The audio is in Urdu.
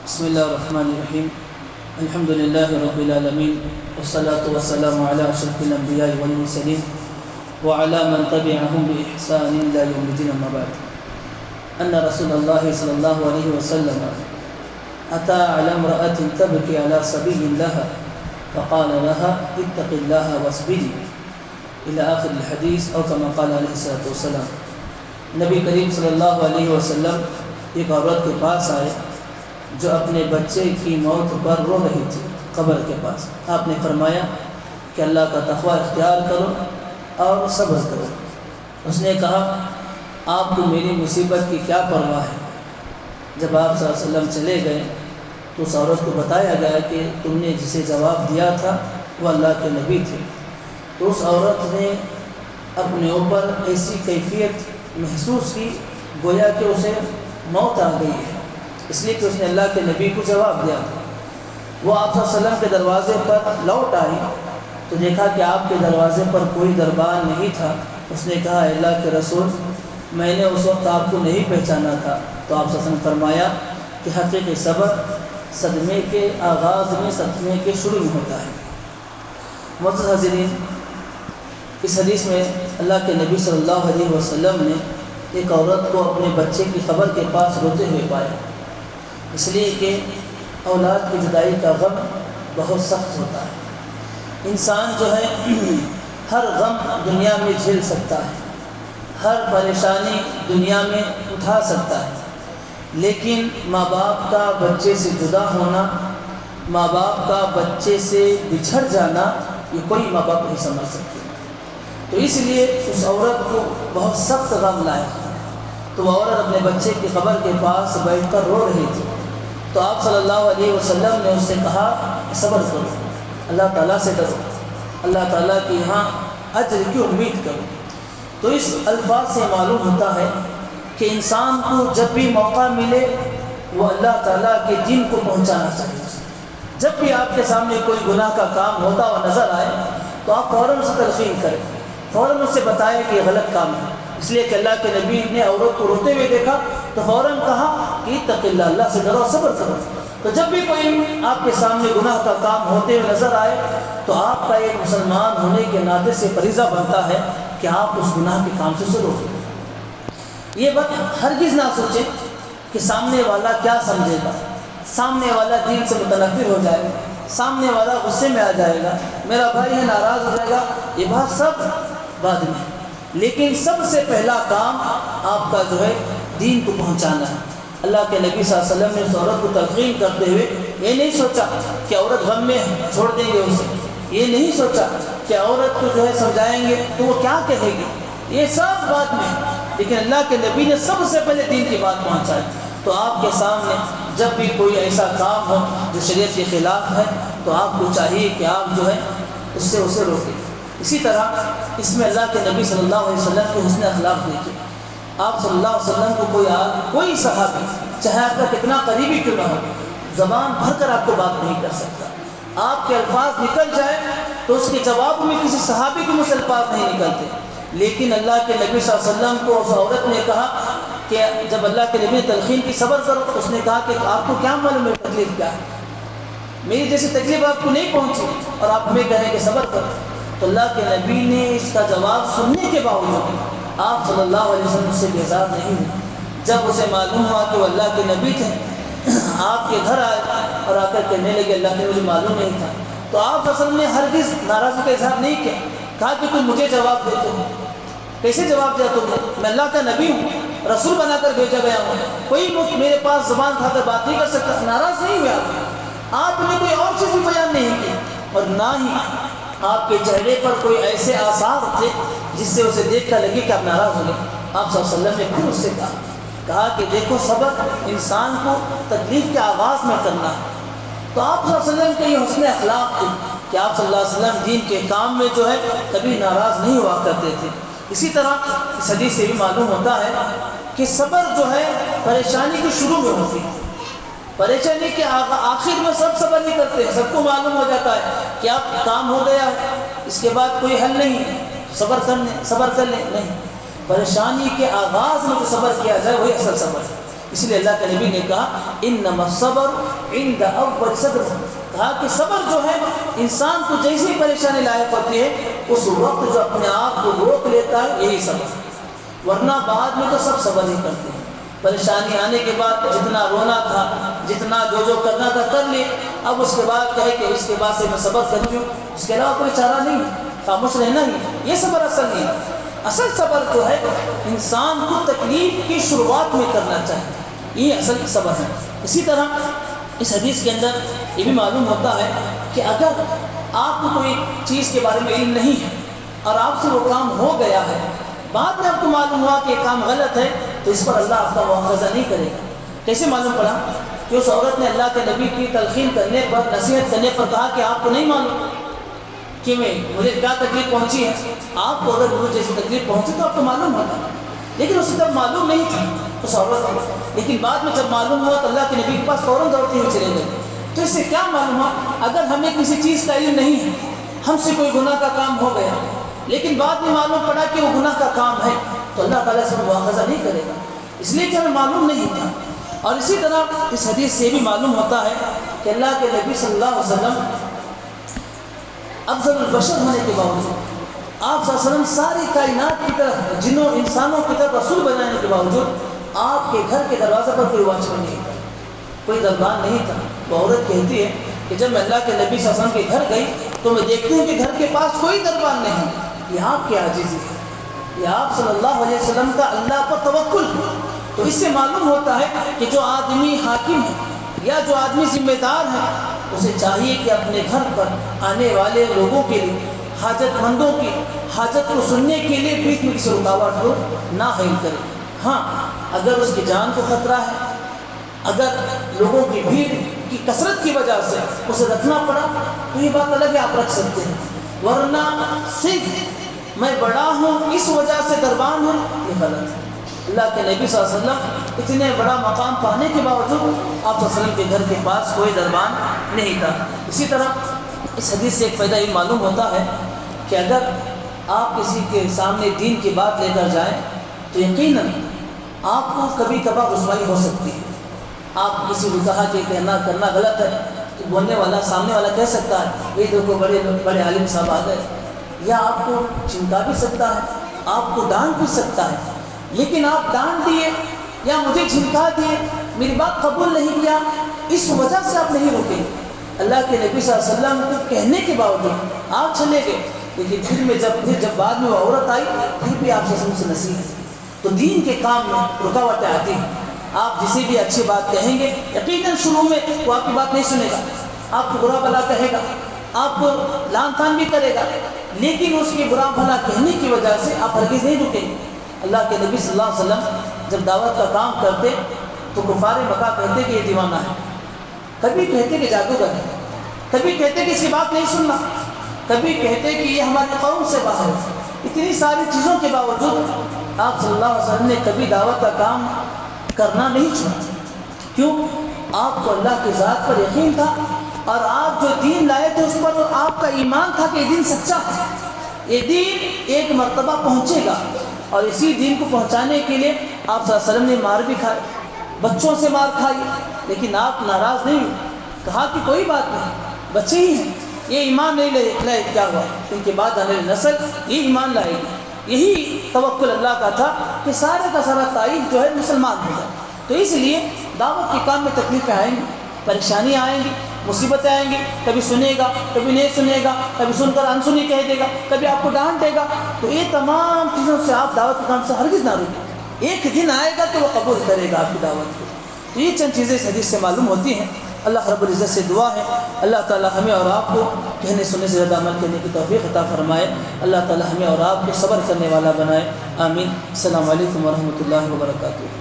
بسم الله الرحمن الرحيم. الحمد لله رب العالمين، والصلاة والسلام على أشرف الأنبياء والمرسلين وعلى من تبعهم بإحسان إلى يوم الدين. أما بعد، أن رسول الله صلى الله عليه وسلم أتى على امرأة تبكي على صبي لها فقال لها اتق الله واصبري إلى آخر الحديث، أو كما قال عليه الصلاة والسلام. نبی کریم صلی اللہ علیہ وسلم ایک عورت کے پاس آئے جو اپنے بچے کی موت پر رو رہی تھی قبر کے پاس. آپ نے فرمایا کہ اللہ کا تقوی اختیار کرو اور صبر کرو. اس نے کہا آپ کو میری مصیبت کی کیا پرواہ ہے؟ جب آپ صلی اللہ علیہ وسلم چلے گئے تو اس عورت کو بتایا گیا کہ تم نے جسے جواب دیا تھا وہ اللہ کے نبی تھے. تو اس عورت نے اپنے اوپر ایسی کیفیت محسوس کی گویا کہ اسے موت آ گئی ہے، اس لیے کہ اس نے اللہ کے نبی کو جواب دیا. وہ آپ صلی اللہ علیہ وسلم کے دروازے پر لوٹ آئی تو دیکھا کہ آپ کے دروازے پر کوئی دربان نہیں تھا. اس نے کہا اے اللہ کے رسول، میں نے اس وقت آپ کو نہیں پہچانا تھا. تو آپ صلی اللہ علیہ وسلم فرمایا کہ حقیقی صبر صدمے کے آغاز میں، صدمے کے شروع میں ہوتا ہے. معزز حاضرین، اس حدیث میں اللہ کے نبی صلی اللہ علیہ وسلم نے ایک عورت کو اپنے بچے کی قبر کے پاس روتے ہوئے پایا، اس لیے کہ اولاد کی جدائی کا غم بہت سخت ہوتا ہے. انسان جو ہے ہر غم دنیا میں جھیل سکتا ہے، ہر پریشانی دنیا میں اٹھا سکتا ہے، لیکن ماں باپ کا بچے سے جدا ہونا، ماں باپ کا بچے سے بچھڑ جانا، یہ کوئی ماں باپ نہیں سمجھ سکتے. تو اس لیے اس عورت کو بہت سخت غم لایا. تو وہ عورت اپنے بچے کی قبر کے پاس بیٹھ کر رو رہی تھی. تو آپ صلی اللہ علیہ وسلم نے اس سے کہا صبر کرو، اللہ تعالیٰ سے ڈرو، اللہ تعالیٰ کی یہاں اجر کی امید کرو. تو اس الفاظ سے معلوم ہوتا ہے کہ انسان کو جب بھی موقع ملے وہ اللہ تعالیٰ کے دین کو پہنچانا چاہیے. جب بھی آپ کے سامنے کوئی گناہ کا کام ہوتا ہوا نظر آئے تو آپ فوراً اسے تلقین کریں، فوراً اس سے بتائیں کہ یہ غلط کام ہے. اس لیے کہ اللہ کے نبی نے عورت کو روتے ہوئے دیکھا تو فوراً کہا کہ اتق اللہ، اللہ سے ڈرو، صبر کرو. تو جب بھی کوئی آپ کے سامنے گناہ کا کام ہوتے ہوئے نظر آئے تو آپ کا ایک مسلمان ہونے کے ناطے سے فریضہ بنتا ہے کہ آپ اس گناہ کے کام سے روکیں. یہ بات ہرگز نہ سوچیں کہ سامنے والا کیا سمجھے گا، سامنے والا دین سے متنفر ہو جائے گا، سامنے والا غصے میں آ جائے گا، میرا بھائی ہے ناراض ہو جائے گا. یہ بات سب بعد میں، لیکن سب سے پہلا کام آپ کا جو ہے دین کو پہنچانا ہے. اللہ کے نبی صلی اللہ علیہ وسلم نے اس عورت کو تلقین کرتے ہوئے یہ نہیں سوچا کہ عورت غم میں چھوڑ دیں گے اسے، یہ نہیں سوچا کہ عورت کو جو ہے سمجھائیں گے تو وہ کیا کہے گی، یہ سب بعد میں. لیکن اللہ کے نبی نے سب سے پہلے دین کی بات پہنچائی. تو آپ کے سامنے جب بھی کوئی ایسا کام ہو جو شریعت کے خلاف ہے تو آپ کو چاہیے کہ آپ جو ہے اسے روکیں. اسی طرح اس میں اللہ کے نبی صلی اللہ علیہ وسلم کے حسن اخلاق دیکھیں. آپ صلی اللہ علیہ وسلم کو کوئی صحابی چاہے آپ کا کتنا قریبی کیوں نہ ہو، زبان بھر کر آپ کو بات نہیں کر سکتا. آپ کے الفاظ نکل جائے تو اس کے جواب میں کسی صحابی کے منہ سے الفاظ نہیں نکلتے. لیکن اللہ کے نبی صلی اللہ علیہ وسلم کو اس عورت نے کہا کہ جب اللہ کے نبی نے تلقین کی صبر کرو تو اس نے کہا کہ آپ کو کیا معلوم ہے تکلیف کیا ہے، میری جیسی تکلیف آپ کو نہیں پہنچی اور آپ ہمیں کہیں کہ صبر کرو. تو اللہ کے نبی نے اس کا جواب سننے کے باوجود آپ صلی اللہ علیہ وسلم سے بیزار نہیں ہوئے. جب اسے معلوم ہوا کہ وہ اللہ کے نبی تھے، آپ کے گھر آئے اور آ کر کہنے لگے اللہ کے مجھے معلوم نہیں تھا. تو آپ صلی اللہ علیہ وسلم نے ہرگز ناراضی کا اظہار نہیں کیا، کہا کہ تم مجھے جواب دیتے ہو، کیسے جواب دیا تم نے، میں اللہ کا نبی ہوں، رسول بنا کر بھیجا گیا ہوں، کوئی میرے پاس زبان کھا کر بات نہیں کر سکتا. ناراض نہیں ہوئے آپ نے کوئی اور چیز بھی بیان نہیں کی، اور نہ ہی آپ کے چہرے پر کوئی ایسے آثار تھے جس سے اسے دیکھ کر لگے کہ آپ ناراض ہو گئے. آپ صلی اللہ علیہ وسلم نے پھر اس سے کہا کہ دیکھو صبر انسان کو تکلیف کے آغاز میں کرنا ہے. تو آپ صلی اللہ علیہ وسلم کے یہ حسن اخلاق تھے کہ آپ صلی اللہ علیہ وسلم دین کے کام میں جو ہے کبھی ناراض نہیں ہوا کرتے تھے. اسی طرح اس حدیث سے بھی معلوم ہوتا ہے کہ صبر جو ہے پریشانی کے شروع میں ہوتی ہے، پریشانی کے آخر میں سب صبر نہیں کرتے ہیں. سب کو معلوم ہو جاتا ہے کہ اب کام ہو گیا ہے، اس کے بعد کوئی حل نہیں، صبر کر لیں نہیں. پریشانی کے آغاز میں جو صبر کیا جائے وہی اصل صبر ہے. اس لیے اللہ کے نبی نے کہا انما الصبر عند اول صدمہ، کہا کہ صبر جو ہے انسان کو جیسی پریشانی لاحق ہوتی ہے اس وقت جو اپنے آپ کو روک لیتا ہے یہی صبر، ورنہ بعد میں تو سب صبر ہی کرتے ہیں۔ پریشانی آنے کے بعد جتنا رونا تھا، جتنا جو کرنا تھا کر لے، اب اس کے بعد کہے کہ اس کے بعد سے میں صبر کر لوں، اس کے علاوہ کوئی چارہ نہیں ہے، خاموش رہنا ہی، یہ صبر اصل نہیں ہے۔ اصل صبر جو ہے انسان کو تکلیف کی شروعات میں کرنا چاہیے، یہ اصل صبر ہے۔ اسی طرح اس حدیث کے اندر یہ بھی معلوم ہوتا ہے کہ اگر آپ کو کوئی چیز کے بارے میں علم نہیں ہے اور آپ سے وہ کام ہو گیا ہے، بعد میں آپ کو معلوم ہوا کہ یہ کام غلط ہے، تو اس پر اللہ آپ کا مواخذہ نہیں کرے گا۔ کیسے معلوم پڑا؟ کہ اس عورت نے اللہ کے نبی کی تلقین کرنے پر، نصیحت کرنے پر کہا کہ آپ کو نہیں معلوم کہ مجھے کیا تکلیف پہنچی ہے، آپ کو اگر مجھے جیسی تکلیف پہنچی تو آپ کو معلوم ہوتا، لیکن اسے تب معلوم نہیں تھا اس عورت کو، لیکن بعد میں جب معلوم ہوا تو اللہ کے نبی کے پاس فوراً دوڑتے ہوئے چلے گئے۔ تو اس سے کیا معلوم ہوا؟ اگر ہمیں کسی چیز کا علم نہیں ہے، ہم سے کوئی گناہ کا کام ہو گیا لیکن بعد میں معلوم پڑا کہ وہ گناہ کا کام ہے، تو اللہ تعالیٰ سے مواخذہ نہیں کرے گا، اس لیے کہ ہمیں معلوم نہیں تھا۔ اور اسی طرح اس حدیث سے بھی معلوم ہوتا ہے کہ اللہ کے نبی صلی اللہ علیہ وسلم افضل البشر ہونے کے باوجود، آپ صلی اللہ علیہ وسلم ساری کائنات کی طرف، جنوں انسانوں کی طرف رسول بنانے کے باوجود آپ کے گھر کے دروازے پر کوئی واچمن نہیں تھا، کوئی دربان نہیں تھا۔ وہ عورت کہتی ہے کہ جب میں اللہ کے نبی صلی اللہ علیہ وسلم کے گھر گئی تو میں دیکھتی ہوں کہ گھر کے پاس کوئی دربان نہیں۔ یہ آپ کی عاجزی ہے، یہ آپ صلی اللہ علیہ وسلم کا اللہ پر توکل ہے۔ تو اس سے معلوم ہوتا ہے کہ جو آدمی حاکم ہے یا جو آدمی ذمہ دار ہے، اسے چاہیے کہ اپنے گھر پر آنے والے لوگوں کے لیے، حاجت مندوں کی حاجت کو سننے کے لیے بیچ میں کسی رکاوٹ کو نہ حائل کرے۔ ہاں، اگر اس کی جان کو خطرہ ہے، اگر لوگوں کی بھیڑ کی کثرت کی وجہ سے اسے رکھنا پڑا تو یہ بات الگ ہے، آپ رکھ سکتے ہیں، ورنہ صرف میں بڑا ہوں اس وجہ سے دربان ہوں، یہ غلط ہے۔ اللہ کے نبی صلی اللہ علیہ وسلم اتنے بڑا مقام پانے کے باوجود آپ صلی اللہ علیہ وسلم کے گھر کے پاس کوئی دربان نہیں تھا۔ اسی طرح اس حدیث سے ایک فائدہ یہ معلوم ہوتا ہے کہ اگر آپ کسی کے سامنے دین کی بات لے کر جائیں تو یقیناً آپ کو کبھی کبھار رسوائی ہو سکتی ہے۔ آپ کسی کو کہا کہ کہنا کرنا غلط ہے تو بولنے والا، سامنے والا کہہ سکتا ہے یہ دیکھو بڑے عالم صاحب آ گئے، یا آپ کو چمٹا بھی سکتا ہے، آپ کو ڈانٹ بھی سکتا ہے، لیکن آپ ڈانٹ دیے یا مجھے جھنکا دیے، میری بات قبول نہیں کیا، اس وجہ سے آپ نہیں رکے۔ اللہ کے نبی صلی اللہ علیہ وسلم کو کہنے کے باوجود آپ چلے گئے، لیکن پھر جب بعد میں وہ عورت آئی پھر بھی آپ سے نصیحت۔ تو دین کے کام میں رکاوٹیں آتی ہیں۔ آپ جسے بھی اچھی بات کہیں گے یقیناً شروع میں وہ آپ کی بات نہیں سنے گا، آپ کو برا بھلا کہے گا، آپ کو لان تان بھی کرے گا، لیکن اس کے برا بھلا کہنے کی وجہ سے آپ ہرگز نہیں رکیں گے۔ اللہ کے نبی صلی اللہ علیہ وسلم جب دعوت کا کام کرتے تو کفار مکہ کہتے کہ یہ دیوانہ ہے، کبھی کہتے کہ جادوگر ہے، کبھی کہتے کہ اس کی بات نہیں سننا، کبھی کہتے کہ یہ ہماری قوم سے باہر ہے۔ اتنی ساری چیزوں کے باوجود آپ صلی اللہ علیہ وسلم نے کبھی دعوت کا کام کرنا نہیں چھوڑا۔ کیوں؟ آپ کو اللہ کی ذات پر یقین تھا، اور آپ جو دین لائے تھے اس پر آپ کا ایمان تھا کہ یہ دین سچا ہے، یہ دین ایک مرتبہ پہنچے گا۔ اور اسی دین کو پہنچانے کے لیے آپ صلی اللہ علیہ وسلم نے مار بھی کھائے، بچوں سے مار کھائی، لیکن آپ ناراض نہیں ہوئے، کہا کہ کوئی بات نہیں، بچے ہی ہیں، یہ ایمان نہیں لائے، کیا ہوا؟ ان کے بعد آنے والی نسل یہ ایمان لائے گی۔ یہی توکل اللہ کا تھا کہ سارے کا سارا تائید جو ہے مسلمان ہو جائے۔ تو اس لیے دعوت کے کام میں تکلیفیں آئیں گی، پریشانیاں آئیں گی، مصیبتیں آئیں گی، کبھی سنے گا، کبھی نہیں سنے گا، کبھی سن کر انسنی کہہ دے گا، کبھی آپ کو ڈانٹ دے گا۔ تو یہ تمام چیزوں سے آپ دعوت کے کام سے ہرگز نہ رکیں، ایک دن آئے گا کہ وہ قبول کرے گا آپ کی دعوت کو۔ تو یہ چند چیزیں اس حدیث سے معلوم ہوتی ہیں۔ اللہ رب العزت سے دعا ہے اللہ تعالی ہمیں اور آپ کو کہنے سننے سے زیادہ عمل کرنے کی توفیق عطا فرمائے، اللہ تعالی ہمیں اور آپ کو صبر کرنے والا بنائے، آمین۔ السلام علیکم ورحمۃ اللہ وبرکاتہ۔